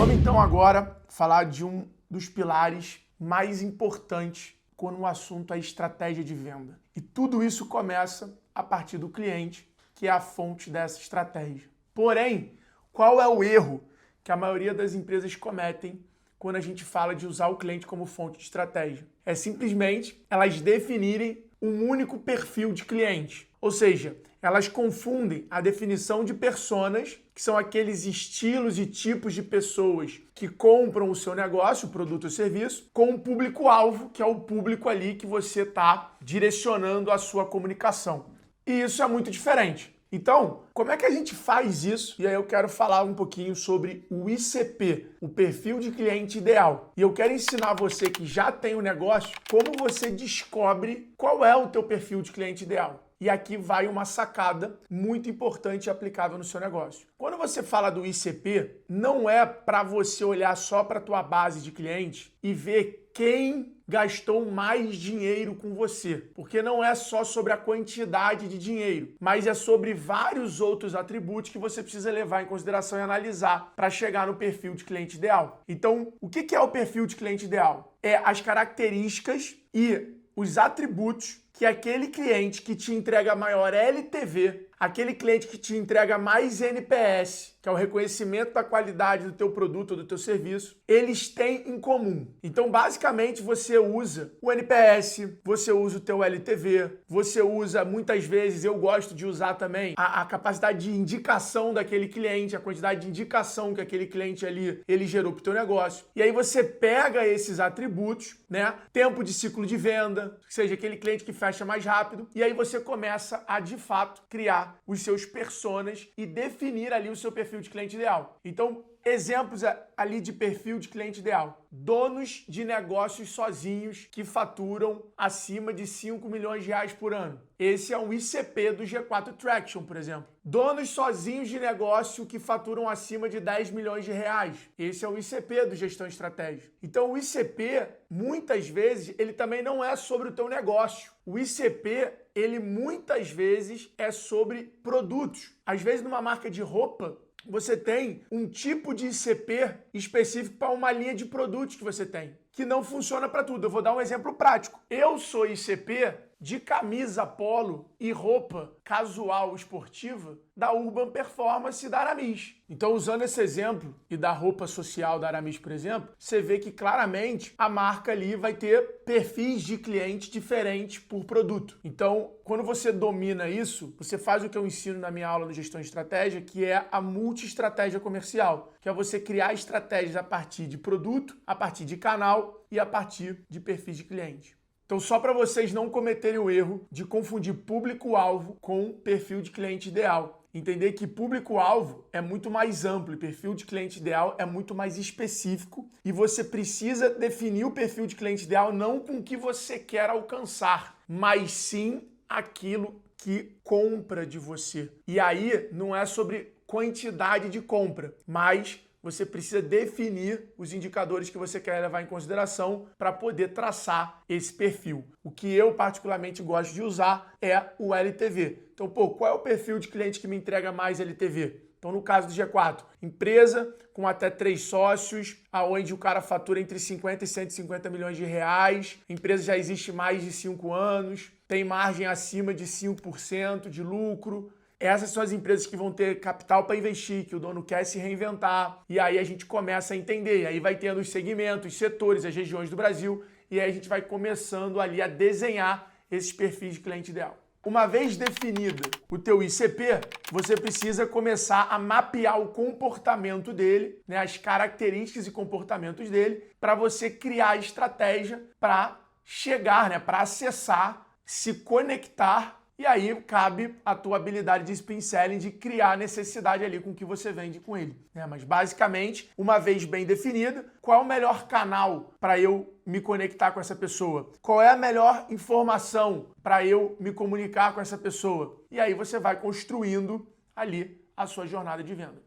Vamos então agora falar de um dos pilares mais importantes quando o assunto é estratégia de venda. E tudo isso começa a partir do cliente, que é a fonte dessa estratégia. Porém, qual é o erro que a maioria das empresas cometem quando a gente fala de usar o cliente como fonte de estratégia? É simplesmente elas definirem um único perfil de cliente. Ou seja, elas confundem a definição de personas, que são aqueles estilos e tipos de pessoas que compram o seu negócio, o produto ou serviço, com o público-alvo, que é o público ali que você está direcionando a sua comunicação. E isso é muito diferente. Então, como é que a gente faz isso? E aí eu quero falar um pouquinho sobre o ICP, o perfil de cliente ideal. E eu quero ensinar você que já tem um negócio, como você descobre qual é o teu perfil de cliente ideal. E aqui vai uma sacada muito importante e aplicável no seu negócio. Quando você fala do ICP, não é para você olhar só para a tua base de clientes e ver quem gastou mais dinheiro com você. Porque não é só sobre a quantidade de dinheiro, mas é sobre vários outros atributos que você precisa levar em consideração e analisar para chegar no perfil de cliente ideal. Então, o que é o perfil de cliente ideal? É as características e os atributos que aquele cliente que te entrega maior LTV, aquele cliente que te entrega mais NPS, que é o reconhecimento da qualidade do teu produto ou do teu serviço, eles têm em comum. Então, basicamente, você usa o NPS, você usa o teu LTV, você usa, muitas vezes, eu gosto de usar também a capacidade de indicação daquele cliente, a quantidade de indicação que aquele cliente ali, ele gerou para o teu negócio. E aí você pega esses atributos, né? Tempo de ciclo de venda, ou seja, aquele cliente que fecha mais rápido, e aí você começa a, de fato, criar os seus personas e definir ali o seu perfil de cliente ideal. Então, exemplos ali de perfil de cliente ideal. Donos de negócios sozinhos que faturam acima de 5 milhões de reais por ano. Esse é um ICP do G4 Traction, por exemplo. Donos sozinhos de negócio que faturam acima de 10 milhões de reais. Esse é o ICP do Gestão Estratégica. Então, o ICP, muitas vezes, ele também não é sobre o teu negócio. O ICP, ele muitas vezes é sobre produtos. Às vezes, numa marca de roupa, você tem um tipo de ICP específico para uma linha de produtos que você tem, que não funciona para tudo. Eu vou dar um exemplo prático. Eu sou ICP de camisa polo e roupa casual esportiva da Urban Performance e da Aramis. Então, usando esse exemplo e da roupa social da Aramis, por exemplo, você vê que claramente a marca ali vai ter perfis de cliente diferentes por produto. Então, quando você domina isso, você faz o que eu ensino na minha aula de gestão de estratégia, que é a multi-estratégia comercial, que é você criar estratégias a partir de produto, a partir de canal e a partir de perfis de cliente. Então, só para vocês não cometerem o erro de confundir público-alvo com perfil de cliente ideal. Entender que público-alvo é muito mais amplo e perfil de cliente ideal é muito mais específico e você precisa definir o perfil de cliente ideal não com o que você quer alcançar, mas sim aquilo que compra de você. E aí não é sobre quantidade de compra, mas você precisa definir os indicadores que você quer levar em consideração para poder traçar esse perfil. O que eu particularmente gosto de usar é o LTV. Então, qual é o perfil de cliente que me entrega mais LTV? Então, no caso do G4, empresa com até 3 sócios, aonde o cara fatura entre 50 e 150 milhões de reais, a empresa já existe mais de 5 anos, tem margem acima de 5% de lucro. Essas são as empresas que vão ter capital para investir, que o dono quer se reinventar. E aí a gente começa a entender. E aí vai tendo os segmentos, os setores, as regiões do Brasil. E aí a gente vai começando ali a desenhar esses perfis de cliente ideal. Uma vez definido o teu ICP, você precisa começar a mapear o comportamento dele, né, as características e comportamentos dele, para você criar a estratégia para chegar, né, para acessar, se conectar. E aí cabe a tua habilidade de spin selling, de criar necessidade ali com o que você vende com ele. Mas basicamente, uma vez bem definida, qual é o melhor canal para eu me conectar com essa pessoa? Qual é a melhor informação para eu me comunicar com essa pessoa? E aí você vai construindo ali a sua jornada de venda.